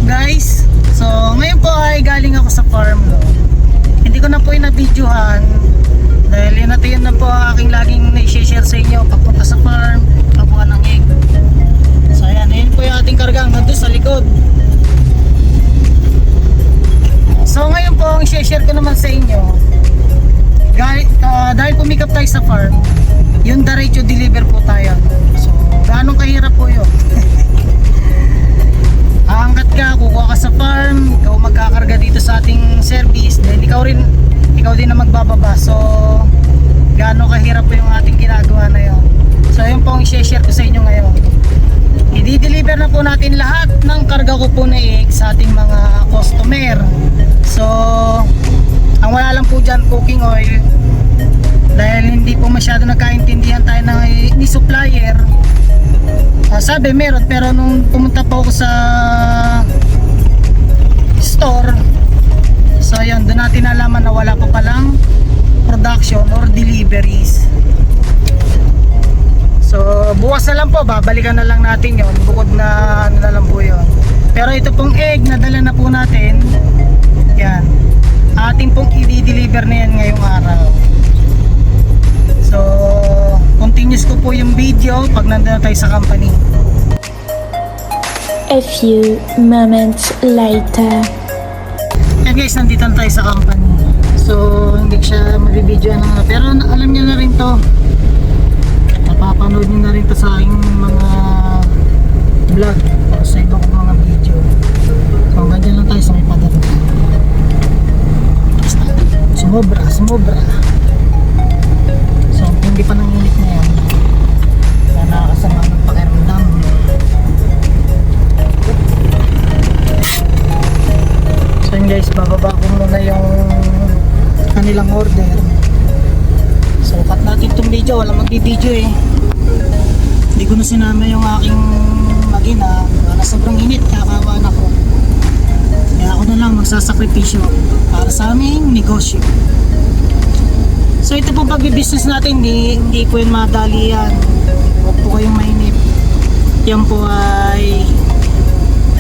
guys? So ngayon po ay galing ako sa farm, no? Hindi ko na po yung na-videohan dahil yun na po ang aking laging na-share sa inyo pagpunta sa farm, kabuhan ng egg. So ayan, yun po yung ating karga hanggang doon sa likod. So ngayon po ang i-share ko naman sa inyo dahil pumikap tayo sa farm, yung diretso deliver po tayo. So gaano kahirap po yun. Aangkat ka, kukuha ka sa farm, ikaw magkakarga dito sa ating service, then ikaw din na magbababa. So gaano kahirap po yung ating ginagawa na yun. So yun po ang i-share ko sa inyo ngayon. I-deliver na po natin lahat ng karga ko po na egg sa ating mga customer. So ang wala lang po dyan, cooking oil, dahil hindi po masyado nagkaintindihan tayo ni supplier. Sabi meron, pero nung pumunta po ako sa store, so yun, doon natin nalaman na wala pa palang production or deliveries. So bukas na lang po, babalikan na lang natin yon, bukod na ano na lang po yun. Pero ito pong egg na dala na po natin, yan, ating pong i-deliver na yan ngayong araw. So continuous ko po yung video pag nandun na tayo sa company. A few moments later. Yan guys, nandito na tayo sa company. So hindi siya mag-video na, pero alam niyo na rin to, napapanood niyo na rin to sa aking mga vlog o sa ibang mga video. So ganyan lang tayo sa may padala. Sumobra. So hindi pa nanginit na yan, kaya nakakasama ng pakiramdam. So yun guys, bababa ko muna yung kanilang order. So cut natin itong video, walang magbi-video eh. Hindi ko na sinama yung aking magina, wala sobrang init, kakawaan ako. Kaya ako na lang magsasakripisyo para sa aming negosyo. So ito po pag-business natin, hindi po yung madali yan. Huwag po kayong mainip. Yan po ay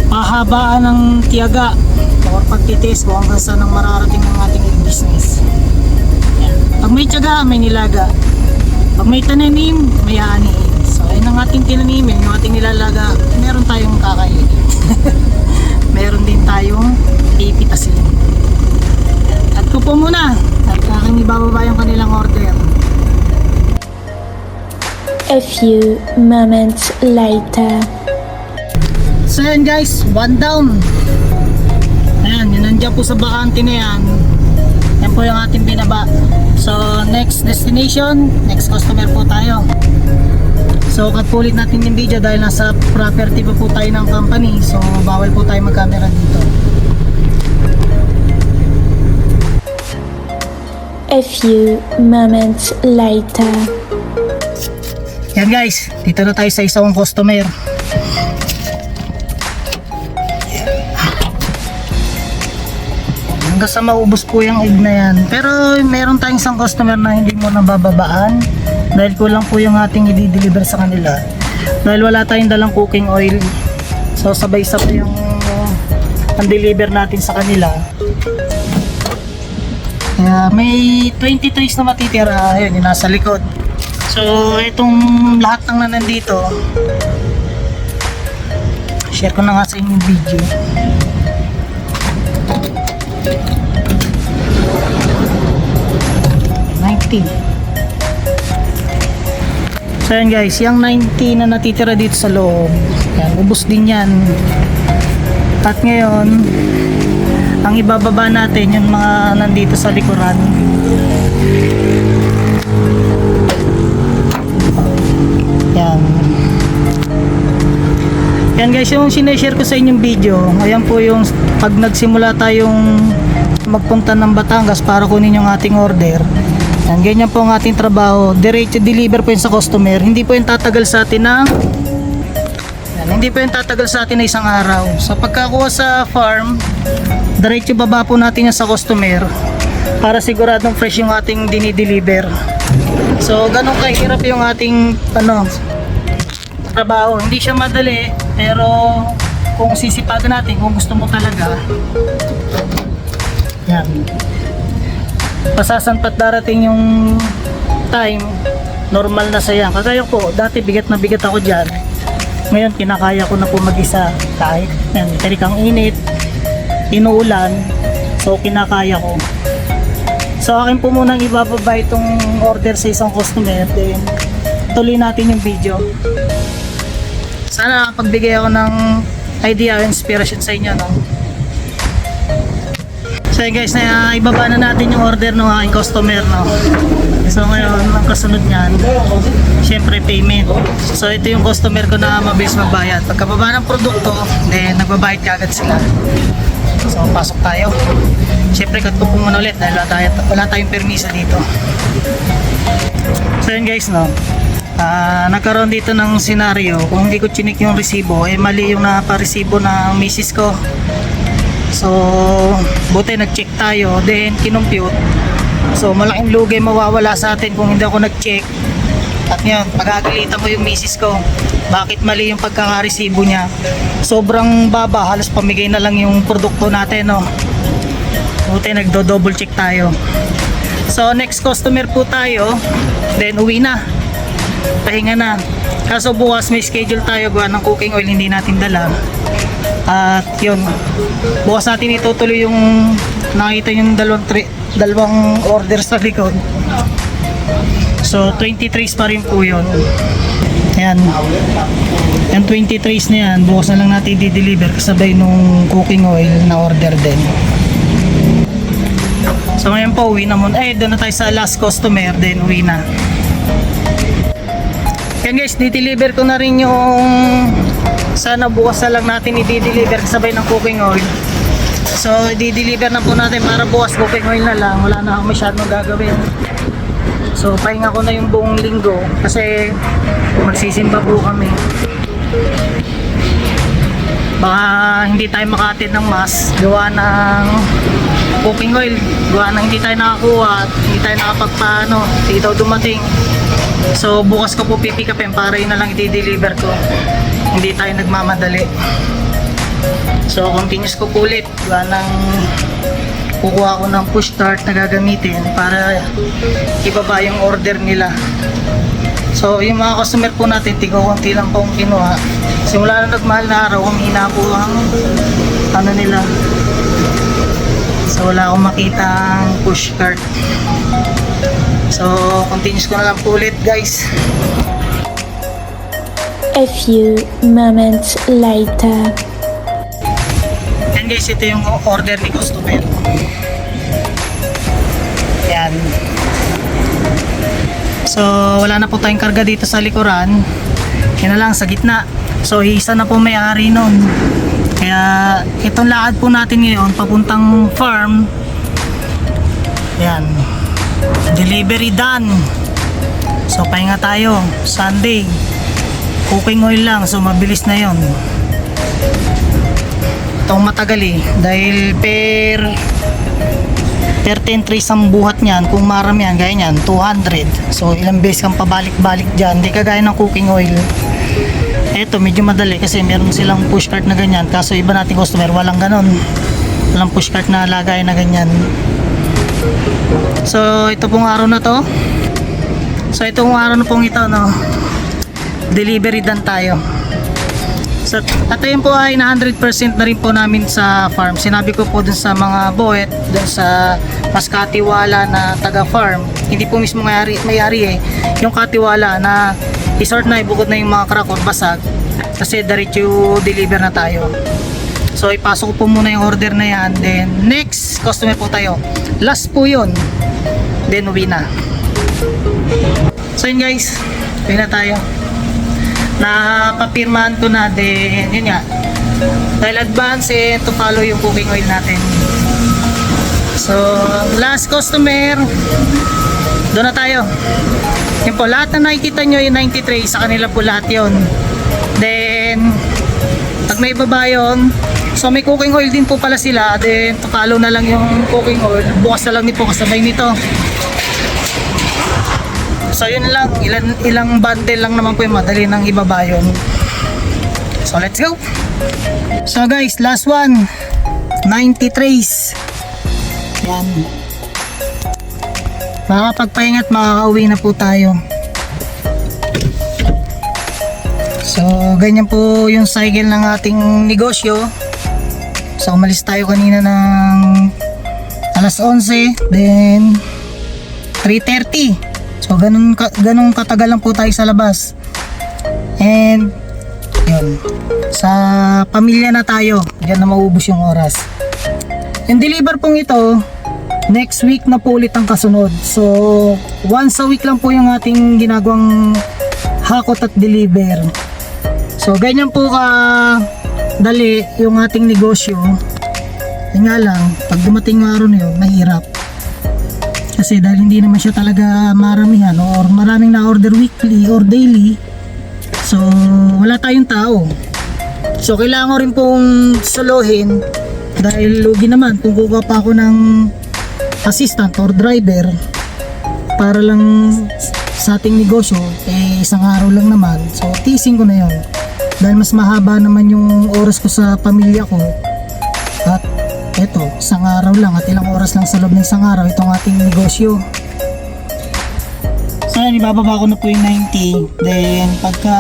pahabaan ng tiyaga or pagtitiis po hanggang saan ang mararating ng ating business. Yan. Pag may tiyaga, may nilaga. Pag may tananim, may aanihin. So ayun ang ating tinanimin, yung ating nilalaga, meron tayong kakainin. Meron din tayong ipitasin. At ko po muna at aking ibababa yung kanilang order. A few moments later. So yan guys, one down. Ayan, yun nandiyan po sa bakante na yan. Yan po yung ating binaba. So next destination, next customer po tayo. So cut po ulit natin yung video dahil nasa property pa po tayo ng company. So bawal po tayo mag-camera dito. A few moments later. Yan guys, dito na tayo sa isang customer. Hanggang sa maubos po yung egg na yan. Pero meron tayong isang customer na hindi mo nabababaan dahil kulang po yung ating i-deliver sa kanila. Dahil wala tayong dalang cooking oil. So sabay-sabay yung deliver natin sa kanila. Kaya may 20 trays na matitira. Ayun, yung nasa likod. So itong lahat ng nandito, share ko na nga sa inyong video. So yan guys, yung 90 na natitira dito sa loob, yan, ubos din yan. At ngayon, ang ibababa natin yung mga nandito sa likuran. Yan. Yan guys, yung sineshare ko sa inyong video, ayan po yung pag nagsimula tayong magpunta ng Batangas para kunin yung ating order. Yan, ganyan po ang ating trabaho. Diretso deliver po yun sa customer. Hindi po yung tatagal sa atin ng hindi po yung tatagal sa atin na isang araw. Sa pagkakuha sa farm, diretso baba po natin yan sa customer para siguradong fresh yung ating dinideliver. So ganun kahirap yung ating trabaho. Hindi siya madali, pero kung sisipagan natin, kung gusto mo talaga, yan, pasasan pat darating yung time, normal na saya. Kagaya ko, dati bigat na bigat ako dyan. Ngayon, kinakaya ko na po mag-isa kahit yan, terikang init, inuulan, so kinakaya ko. So akin po munang ibababa itong order sa isang customer, then tuloy natin yung video. Sana pagbigay ako ng idea o inspiration sa inyo, no? So yun guys, na ibaba na natin yung order ng aking customer, no? So ngayon, ang kasunod niyan, syempre payment. So ito yung customer ko na mabilis magbayad. Pagkababa ng produkto, then nagbabayad kagad sila. So pasok tayo. Syempre cut ko po muna ulit dahil wala tayong permisa dito. So yun guys, no, nagkaroon dito ng senaryo. Kung hindi ko chinik yung resibo, mali yung naparesibo ng misis ko. So buti nag-check tayo, then kinumpute. So malaking lugay mawawala sa atin kung hindi ako nag-check. At yun, pagagalitan mo yung misis ko, bakit mali yung pagkakaresibo niya. Sobrang baba, halos pamigay na lang yung produkto natin, no. Buti nagdo-double check tayo. So next customer po tayo, then uwi na, pahinga na. Kaso bukas may schedule tayo gawa ng cooking oil, hindi natin dala. At yun, bukas natin itutuloy yung nakita yung dalawang order sa likod. So 20 trays pa rin po yun. Yan, yung 20 trays na yan, bukas na lang natin i-deliver kasabay nung cooking oil na order din. So ngayon po, uwi na muna. Doon na tayo sa last customer, then uwi na. Yan guys, di-deliver ko na rin yung, sana bukas na lang natin i-deliver kasabay ng cooking oil. So i-deliver na po natin para bukas cooking oil na lang. Wala na akong masyadong gagawin. So pahinga ko na yung buong linggo kasi magsisimba po kami. Baka hindi tayo makaatid ng mass gawa ng cooking oil, gawa ng hindi tayo nakakuha at hindi tayo nakapagpaano, hindi daw dumating. So bukas ko po pipikapin para yun na lang i-deliver ko, hindi tayo nagmamadali. So continuous ko po ulit, gawa ng kukuha ko ng push start na gagamitin para ibaba yung order nila. So yung mga customer po natin, tigo-kunti lang po ang kinuha. Simula na nagmahal na araw, humina po ang ano nila. So wala akong makitang push cart. So continuous ko na lang po ulit guys. A few moments later. Yan guys, ito yung order ni customer. Yan. So wala na po tayong karga dito sa likuran. Yan na lang sa gitna. So isa na po may-ari nun. Kaya itong lakad po natin ngayon papuntang farm. Yan. Delivery done. So pahinga tayo. Sunday. Cooking oil lang. So mabilis na yon. Itong matagal dahil per 10 trays ang buhat niyan. Kung marami yan, gaya niyan 200. So ilang beses kang pabalik-balik dyan. Hindi kagaya ng cooking oil. Ito medyo madali kasi meron silang push cart na ganyan. Kaso iba nating customer walang ganon. Walang push cart na lagay na ganyan. So ito pong araw na to. So itong araw na pong ito, no, delivery done tayo. So at yun po ay na 100% na rin po namin sa farm. Sinabi ko po dun sa mga boet, dun sa mas katiwala na taga farm, hindi po mismo may-ari yung katiwala na isort na ibukod na yung mga crack or basag kasi diretso deliver na tayo. So ipasok ko po muna yung order na yan, then next customer po tayo, last po yun, then uwi na. So yun guys, uwi na tayo. Napapirmahan ko na, then yun nga, dahil advance to follow yung cooking oil natin. So last customer, doon na tayo. Yun po, lahat na nakikita nyo yung 93 sa kanila po lahat yun. Then pag may baba yun, so may cooking oil din po pala sila, then follow na lang yung cooking oil, bukas na lang din po kasabay nito. So yun lang, ilang bundle lang naman po yung madali ng ibaba yun. So let's go! So guys, last one, 90 trays. Yan. Makakapagpahinga at makakauwi na po tayo. So ganyan po yung cycle ng ating negosyo. So umalis tayo kanina ng alas 11, then 3:30. So ganun katagal lang po tayo sa labas. And yun, sa pamilya na tayo, diyan na maubos yung oras. Yung deliver pong ito, next week na po ulit ang kasunod. So once a week lang po yung ating ginagawang hakot at deliver. So ganyan po ka dali yung ating negosyo. Yun nga lang, pag dumating ng araw na yun, mahirap. Kasi dahil hindi naman siya talaga maramihan or maraming na order weekly or daily, so wala tayong tao. So kailangan ko rin pong solohin dahil lugi naman kung kukuha pa ako ng assistant or driver para lang sa ating negosyo, eh isang araw lang naman. So tiising ko na yun dahil mas mahaba naman yung oras ko sa pamilya ko. At eto, isang araw lang at ilang oras lang sa loob ng isang araw itong ating negosyo. So yan, ibababa ko na po yung 90. Then pagka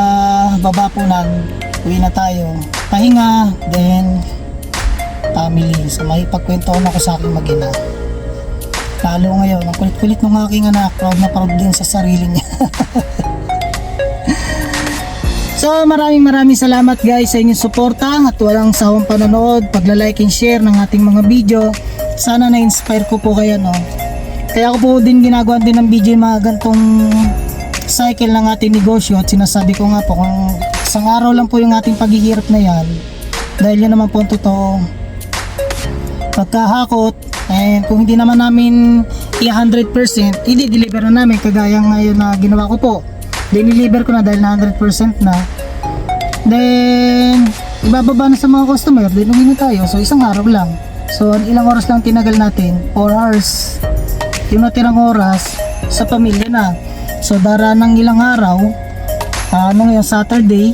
baba po na, uwi na tayo. Pahinga, then family. So may pagkwentuhan ako sa aking mag-ina. Lalo ngayon, ang kulit-kulit ng aking anak, proud na proud din sa sarili niya. So maraming salamat guys sa inyong suporta at walang sawang panonood, pagla-like and share ng ating mga video. Sana na-inspire ko po kayo, no? Kaya ako po din ginagawa din ng video mga gantong cycle ng ating negosyo at sinasabi ko nga po kung isang araw lang po yung ating paghihirap na yan, dahil yun naman po ang totoo pagkahakot. And kung hindi naman namin i-100%, i-deliver na namin kagaya ngayon na ginawa ko po. Diniliver ko na dahil na 100% na. Then ibababa na sa mga customer, then uwi na tayo. So isang araw lang. So ilang oras lang tinagal natin? 4 hours. Yung natirang oras sa pamilya na. So dara ng ilang araw, yung Saturday.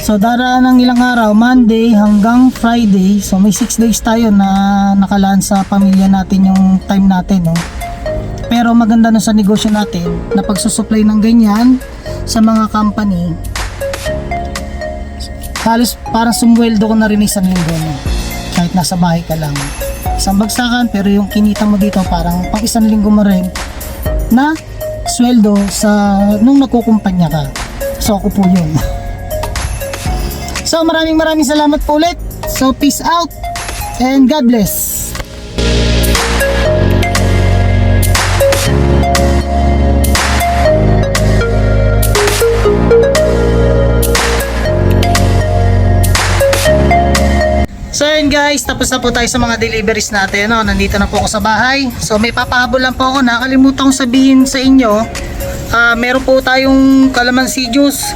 So dara ng ilang araw, Monday hanggang Friday. So may 6 days tayo na nakalaan sa pamilya natin yung time natin, no? Pero maganda na sa negosyo natin na pagsusupply ng ganyan sa mga company, halos parang sumweldo ko na rin isang linggo, no? Kahit nasa bahay ka lang, isang bagsakan, pero yung kinita mo dito parang pang isang linggo mo rin na sweldo sa nung nagkukumpanya ka. So ako po yun. So maraming salamat po ulit. So peace out and God bless. So yun guys, tapos na po tayo sa mga deliveries natin, no? Nandito na po ako sa bahay. So may papahabol lang po ako, nakalimutan kong sabihin sa inyo, meron po tayong calamansi juice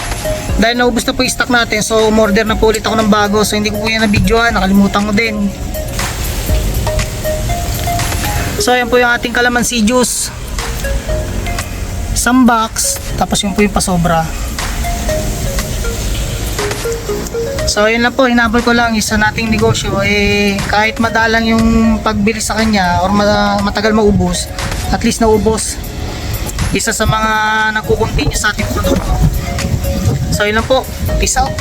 dahil naubos na po yung stock natin. So umorder na po ulit ako ng bago. So hindi ko po yan na-videoan, nakalimutan ko din. So yan po yung ating calamansi juice, isang box, tapos yun po yung pasobra. So yun lang po, hinabol ko lang isa nating negosyo, kahit madalang yung pagbili sa kanya or matagal maubos, at least naubos isa sa mga nagkukontinue sa ating produkto. So yun lang po, peace out.